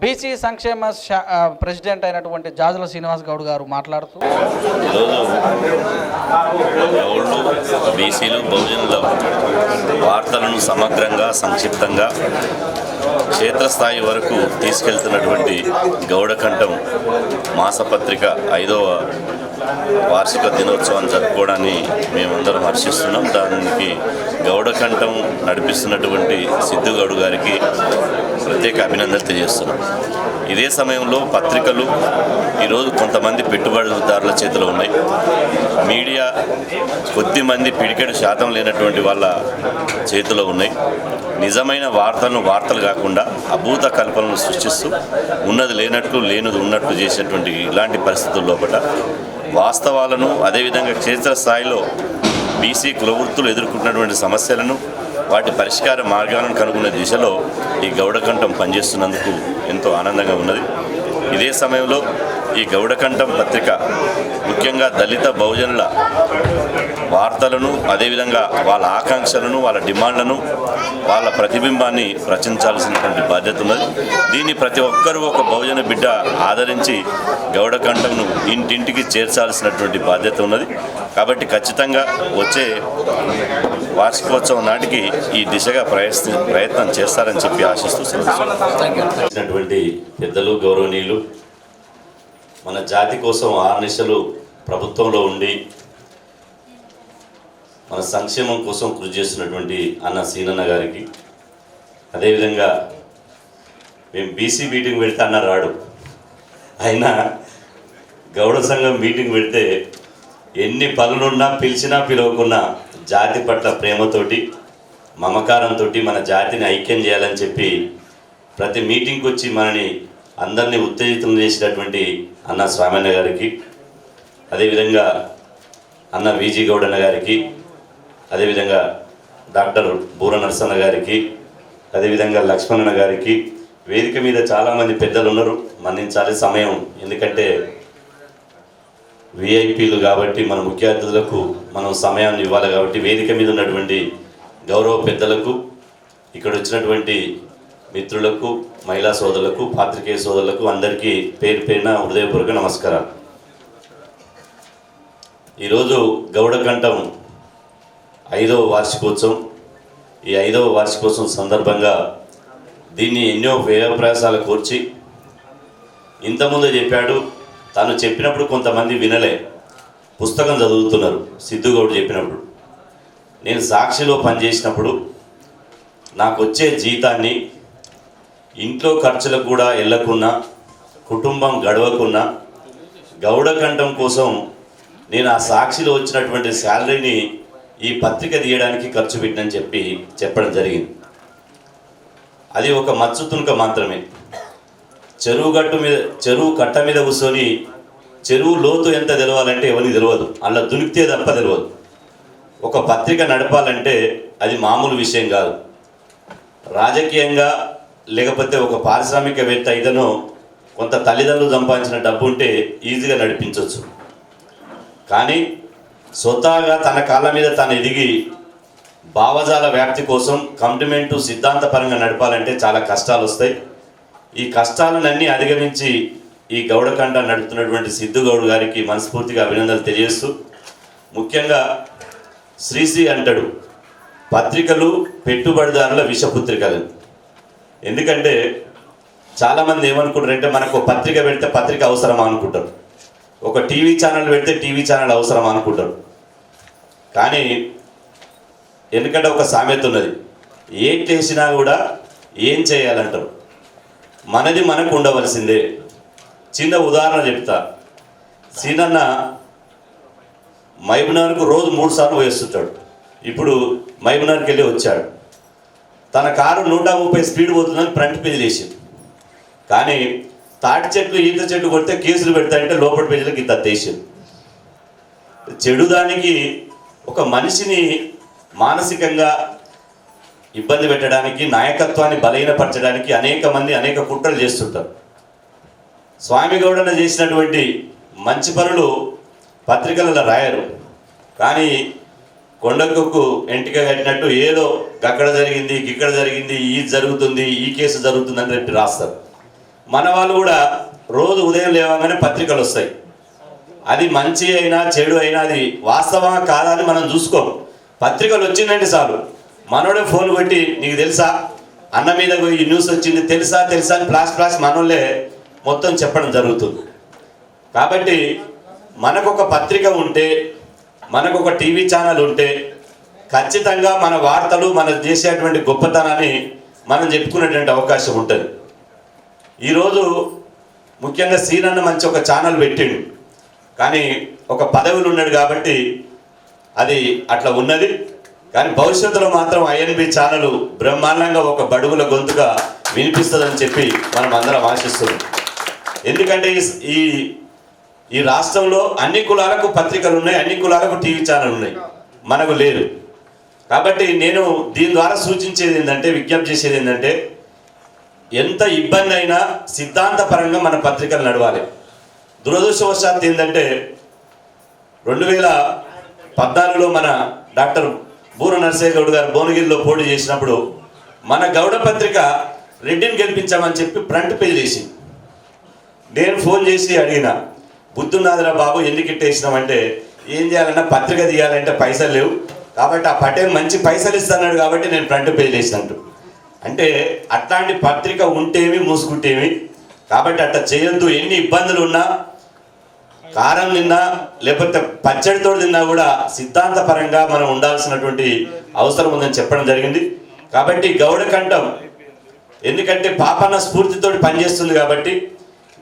BC సంక్షేమ president అయినటువంటి జాజుల శ్రీనివాస్ గౌడ్ గారు మాట్లాడుతూ, ఈరోజు బీసీలు బహుజనుల వార్తలను సమగ్రంగా సంక్షిప్తంగా క్షేత్రస్థాయి వరకు తీసుకెళ్తున్నటువంటి గౌడకంఠం మాసపత్రిక 5వ వార్షిక దినోత్సవాన్ని జరుపుకోవడాన్ని మేమందరం హర్షిస్తున్నాం. దానికి గౌడకంఠం నడిపిస్తున్నటువంటి సిద్ధుగౌడ్ గారికి ప్రత్యేక అభినందనలు తెలియజేస్తున్నాం. ఇదే సమయంలో పత్రికలు ఈరోజు కొంతమంది పెట్టుబడిదారుల చేతిలో ఉన్నాయి. మీడియా కొద్దిమంది పిడికెడు శాతం లేనటువంటి వాళ్ళ చేతిలో ఉన్నాయి. నిజమైన వార్తలను వార్తలు కాకుండా అభూత కల్పనలు సృష్టిస్తూ ఉన్నది లేనట్లు లేనిది ఉన్నట్లు చేసేటువంటి ఇలాంటి పరిస్థితుల్లో వాస్తవాలను అదేవిధంగా క్షేత్రస్థాయిలో బీసీ కులవృత్తులు ఎదుర్కొంటున్నటువంటి సమస్యలను వాటి పరిష్కార మార్గాలను కనుగొనే దిశలో ఈ గౌడకంఠం పనిచేస్తున్నందుకు ఎంతో ఆనందంగా ఉన్నది. ఇదే సమయంలో ఈ గౌడకంఠం పత్రిక ముఖ్యంగా దళిత బహుజనుల వార్తలను అదేవిధంగా వాళ్ళ ఆకాంక్షలను వాళ్ళ డిమాండ్లను వాళ్ళ ప్రతిబింబాన్ని ప్రచురించాల్సినటువంటి బాధ్యత ఉన్నది. దీన్ని ప్రతి ఒక్కరూ ఒక బహుజన బిడ్డ ఆదరించి గౌడకంఠంను ఇంటింటికి చేర్చాల్సినటువంటి బాధ్యత ఉన్నది. కాబట్టి ఖచ్చితంగా వచ్చే వార్షికోత్సవం నాటికి ఈ దిశగా ప్రయత్నం చేస్తారని చెప్పి ఆశిస్తూ పెద్దలు గౌరవనీయులు మన జాతి కోసం ఆర్నిశలు ప్రభుత్వంలో ఉండి మన సంక్షేమం కోసం కృషి చేస్తున్నటువంటి అన్న సీనన్న గారికి, అదేవిధంగా మేము బీసీ మీటింగ్ పెడితే అన్న రాడు, అయినా గౌడ సంఘం మీటింగ్ పెడితే ఎన్ని పనులున్నా పిలిచినా పిలవకున్నా జాతి పట్ల ప్రేమతోటి మమకారంతో మన జాతిని ఐక్యం చేయాలని చెప్పి ప్రతి మీటింగ్కి వచ్చి మనని అందరినీ ఉత్తేజితం చేసినటువంటి అన్న స్వామన్న గారికి, అదేవిధంగా అన్న విజీ గౌడన్న గారికి, అదేవిధంగా డాక్టర్ బూర నరసన్న గారికి, అదేవిధంగా లక్ష్మణన్న గారికి, వేదిక మీద చాలామంది పెద్దలు ఉన్నారు, మన్నించాలి సమయం, ఎందుకంటే విఐపీలు కాబట్టి మన ముఖ్య అతిథులకు మనం సమయాన్ని ఇవ్వాలి కాబట్టి వేదిక మీద ఉన్నటువంటి గౌరవ పెద్దలకు, ఇక్కడ వచ్చినటువంటి మిత్రులకు, మహిళా సోదరులకు, పాత్రికేయ సోదరులకు అందరికీ పేరు పేరున హృదయపూర్వక నమస్కారాలు. ఈరోజు గౌడకంఠం 5వ వార్షికోత్సవం. ఈ 5వ వార్షికోత్సవం సందర్భంగా దీన్ని ఎన్నో వ్యయప్రయాసాలు కోర్చి ఇంతకుముందు చెప్పాడు. తను చెప్పినప్పుడు కొంతమంది వినలే, పుస్తకం చదువుతున్నారు. సిద్ధుగౌడ్ చెప్పినప్పుడు నేను సాక్షిలో పనిచేసినప్పుడు నాకు వచ్చే జీతాన్ని ఇంట్లో ఖర్చులకు కూడా వెళ్ళకున్నా, కుటుంబం గడవకున్నా గౌడకంఠం కోసం నేను ఆ సాక్షిలో వచ్చినటువంటి శాలరీని ఈ పత్రిక తీయడానికి ఖర్చు పెట్టినని చెప్పడం జరిగింది. అది ఒక మచ్చు తునక మాత్రమే. చెరువు కట్ట మీద కూర్చొని చెరువు లోతు ఎంత తెలవాలంటే ఎవరికి తెలియదు, అలా దునికితే తప్ప తెలియదు. ఒక పత్రిక నడపాలంటే అది మామూలు విషయం కాదు. రాజకీయంగా లేకపోతే ఒక పారిశ్రామికవేత్త అయితేనో కొంత తల్లిదండ్రులు సంపాదించిన డబ్బు ఉంటే ఈజీగా నడిపించవచ్చు. కానీ స్వతహాగా తన కాళ్ళ మీద తను ఎదిగి భావజాల వ్యాప్తి కోసం కమిట్మెంటు సిద్ధాంతపరంగా నడపాలంటే చాలా కష్టాలు వస్తాయి. ఈ కష్టాలన్నీ అధిగమించి ఈ గౌడకంఠం నడుపుతున్నటువంటి సిద్ధుగౌడ్ గారికి మనస్ఫూర్తిగా అభినందనలు తెలియజేస్తూ, ముఖ్యంగా శ్రీశ్రీ అంటాడు పత్రికలు పెట్టుబడిదారుల విషపుత్రికలు. ఎందుకంటే చాలామంది ఏమనుకుంటారంటే మనకు పత్రిక పెడితే పత్రిక అవసరమా అనుకుంటారు, ఒక టీవీ ఛానల్ పెడితే టీవీ ఛానల్ అవసరమా అనుకుంటారు. కానీ ఎందుకంటే ఒక సామెత ఉన్నది, ఏం చేసినా కూడా ఏం చేయాలంటారు. మనది మనకు ఉండవలసిందే. చిన్న ఉదాహరణ చెప్తా. సీనన్న మహబూబ్నగర్కు రోజు 3 సార్లు వేస్తుంటాడు. ఇప్పుడు మహబూబ్నగర్కి వెళ్ళి వచ్చాడు. తన కారు 130 స్పీడ్ పోతుందని ఫ్రంట్ పేజీలు వేసింది. కానీ తాటి చెట్లు ఈత చెట్లు కొడితే కేసులు పెడతాయంటే లోపల పేజీలకు ఇంత తీసింది. చెడు దానికి ఒక మనిషిని మానసికంగా ఇబ్బంది పెట్టడానికి, నాయకత్వాన్ని బలహీనపరచడానికి అనేక మంది అనేక కుట్రలు చేస్తుంటారు. స్వామి గౌడన్న చేసినటువంటి మంచి పనులు పత్రికలలో రాయరు, కానీ కొండకు ఎంటిక కట్టినట్టు ఏదో అక్కడ జరిగింది, ఇక్కడ జరిగింది, ఈ జరుగుతుంది, ఈ కేసు జరుగుతుంది అని చెప్పి రాస్తారు. మన వాళ్ళు కూడా రోజు ఉదయం లేవగానే పత్రికలు వస్తాయి. అది మంచి అయినా చెడు అయినా అది వాస్తవమా కాదా అని మనం చూసుకోం. పత్రికలు వచ్చిందంటే చాలు మనోడే ఫోన్ కొట్టి నీకు తెలుసా అన్న మీద ఈ న్యూస్ వచ్చింది తెలుసా తెలుసా అని ఫ్లాష్ మనోళ్ళే మొత్తం చెప్పడం జరుగుతుంది. కాబట్టి మనకొక పత్రిక ఉంటే, మనకొక టీవీ ఛానల్ ఉంటే ఖచ్చితంగా మన వార్తలు మనం చేసేటువంటి గొప్పతనాన్ని మనం చెప్పుకునేటువంటి అవకాశం ఉంటుంది. ఈరోజు ముఖ్యంగా సీనన్న మంచి ఒక ఛానల్ పెట్టిండు, కానీ ఒక పదవిలో ఉన్నాడు కాబట్టి అది అట్లా ఉన్నది. కానీ భవిష్యత్తులో మాత్రం ఐఎన్బి ఛానల్ బ్రహ్మాండంగా ఒక బడుగుల గొంతుగా వినిపిస్తుందని చెప్పి మనం అందరం ఆశిస్తున్నాం. ఎందుకంటే ఈ రాష్ట్రంలో అన్ని కులాలకు పత్రికలు ఉన్నాయి, అన్ని కులాలకు టీవీ ఛానల్ ఉన్నాయి, మనకు లేదు. కాబట్టి నేను దీని ద్వారా సూచించేది ఏంటంటే, విజ్ఞప్తి చేసేది ఏంటంటే, ఎంత ఇబ్బంది అయినా సిద్ధాంతపరంగా మన పత్రికలు నడవాలి. దురదృష్టవశాత్తు ఏంటంటే 2014లో మన డాక్టర్ బూర నరసయ్య గౌడ్ గారు భువనగిరిలో పోటీ చేసినప్పుడు మన గౌడ పత్రిక రెడ్డిని గెలిపించామని చెప్పి ఫ్రంట్ పేజ్ వేసి నేను ఫోన్ చేసి అడిగిన, బుద్ధునాథరా బాబు ఎందుకు ఇట్టేసినామంటే, ఏం చేయాలన్నా పత్రిక తీయాలంటే పైసలు లేవు కాబట్టి ఆ పటేల్ మంచి పైసలు ఇస్తున్నాడు కాబట్టి నేను ఫ్రంట్ పేజ్ వేసినట్టు. అంటే అట్లాంటి పత్రిక ఉంటేమి మూసుకుంటేమి, కాబట్టి అట్లా చేయొద్దు. ఎన్ని ఇబ్బందులు ఉన్నా, కారం తిన్నా లేకపోతే పచ్చడితో తిన్నా కూడా సిద్ధాంతపరంగా మనం ఉండాల్సినటువంటి అవసరం ఉందని చెప్పడం జరిగింది. కాబట్టి గౌడ కంఠం ఎందుకంటే పాపన్న స్ఫూర్తితో పనిచేస్తుంది కాబట్టి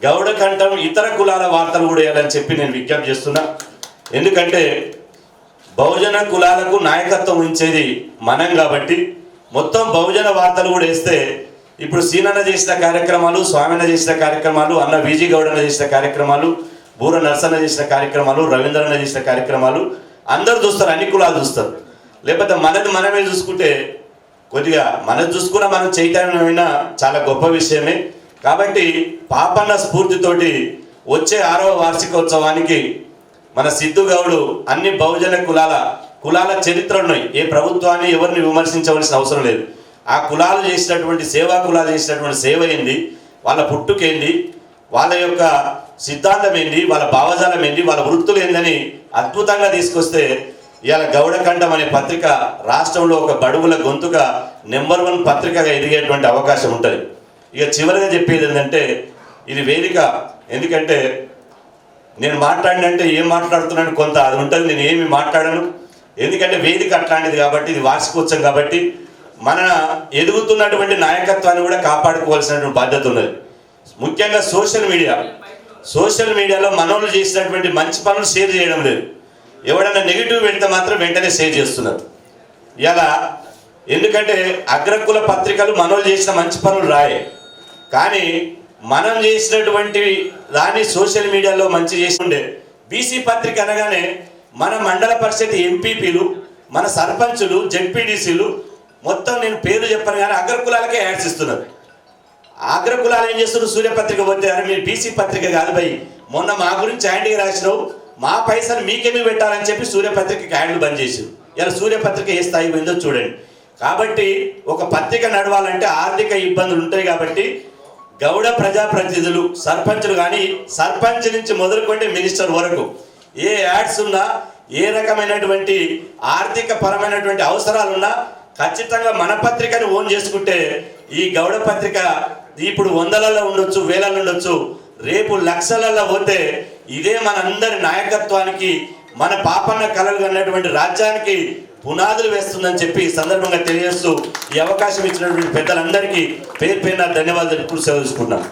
గౌడ కంఠం ఇతర కులాల వార్తలు కూడా వేయాలని చెప్పి నేను విజ్ఞప్తి చేస్తున్నా. ఎందుకంటే బహుజన కులాలకు నాయకత్వం ఇచ్చేది మనం కాబట్టి మొత్తం బహుజన వార్తలు కూడా వేస్తే, ఇప్పుడు సీనన్న చేసిన కార్యక్రమాలు, స్వామిన్న చేసిన కార్యక్రమాలు, అన్న విజీ గౌడన్న చేసిన కార్యక్రమాలు, బూర నరసన్న చేసిన కార్యక్రమాలు, రవీంద్రన్న చేసిన కార్యక్రమాలు అందరు చూస్తారు, అన్ని కులాలు చూస్తారు. లేకపోతే మనమే చూసుకుంటే కొద్దిగా మనది చూసుకున్నా మనం చైతన్యమైనా చాలా గొప్ప విషయమే. కాబట్టి పాపన్న స్ఫూర్తితోటి వచ్చే 6వ వార్షికోత్సవానికి మన సిద్ధు గౌడు అన్ని బహుజన కులాల చరిత్ర ఉన్నాయి. ఏ ప్రభుత్వాన్ని ఎవరిని విమర్శించవలసిన అవసరం లేదు. ఆ కులాలు చేసినటువంటి సేవా కులాలు చేసినటువంటి సేవ ఏంది, వాళ్ళ పుట్టుకేంది, వాళ్ళ యొక్క సిద్ధాంతం ఏంది, వాళ్ళ భావజాలం ఏంది, వాళ్ళ వృత్తులు ఏందని అద్భుతంగా తీసుకొస్తే ఇవాళ గౌడ కంఠం అనే పత్రిక రాష్ట్రంలో ఒక బడుగుల గొంతుగా నెంబర్ 1 పత్రికగా ఎదిగేటువంటి అవకాశం ఉంటుంది. ఇక చివరిగా చెప్పేది ఏంటంటే, ఇది వేదిక, ఎందుకంటే నేను మాట్లాడినంటే ఏం మాట్లాడుతున్నాను కొంత అది ఉంటుంది, నేను ఏమి మాట్లాడను. ఎందుకంటే వేదిక అట్లాంటిది కాబట్టి, ఇది వార్షికోత్సవం కాబట్టి మన ఎదుగుతున్నటువంటి నాయకత్వాన్ని కూడా కాపాడుకోవాల్సినటువంటి బాధ్యత ఉన్నది. ముఖ్యంగా సోషల్ మీడియాలో మనోళ్ళు చేసినటువంటి మంచి పనులు షేర్ చేయడం లేదు. ఎవడన్నా నెగిటివ్ పెడితే మాత్రం వెంటనే షేర్ చేస్తున్నారు. ఇలా ఎందుకంటే అగ్రకుల పత్రికలు మనోళ్ళు చేసిన మంచి పనులు రాయే, కానీ మనం చేసినటువంటి దాన్ని సోషల్ మీడియాలో మంచి చేసి ఉండే. బీసీ పత్రిక అనగానే మన మండల పరిషత్ ఎంపీపీలు, మన సర్పంచులు, జెడ్పీడీసీలు మొత్తం నేను పేరు చెప్పను కానీ అగ్రకులాలకే యాడ్స్ ఇస్తున్నారు. అగ్రకులాలు ఏం చేస్తున్నారు, సూర్యపత్రిక పోతే అరే మీరు బీసీ పత్రిక కాదు భయ్, మొన్న మా గురించి యాంటీగా రాసినావు, మా పైసలు మీకెందుకు పెట్టాలని చెప్పి సూర్యపత్రికకి యాడ్లు బంద్ చేసారు. ఇలా సూర్యపత్రిక ఏ స్థాయి పోయిందో చూడండి. కాబట్టి ఒక పత్రిక నడవాలంటే ఆర్థిక ఇబ్బందులు ఉంటాయి. కాబట్టి గౌడ ప్రజాప్రతినిధులు, సర్పంచులు కానీ సర్పంచ్ నుంచి మొదలుకుంటే మినిస్టర్ వరకు ఏ యాడ్స్ ఉన్నా, ఏ రకమైనటువంటి ఆర్థిక పరమైనటువంటి అవసరాలున్నా ఖచ్చితంగా మన పత్రికను ఓన్ చేసుకుంటే ఈ గౌడ పత్రిక ఇప్పుడు 100లలో ఉండొచ్చు, 1000లలో ఉండొచ్చు, రేపు లక్షలలో పోతే ఇదే మనందరి నాయకత్వానికి, మన పాపన్న కలలు అన్నటువంటి రాజ్యానికి పునాదులు వేస్తుందని చెప్పి ఈ సందర్భంగా తెలియజేస్తూ ఈ అవకాశం ఇచ్చినటువంటి పెద్దలందరికీ పేరు పేరున ధన్యవాదాలు ఇప్పుడు సెలవు తీసుకుంటున్నాను.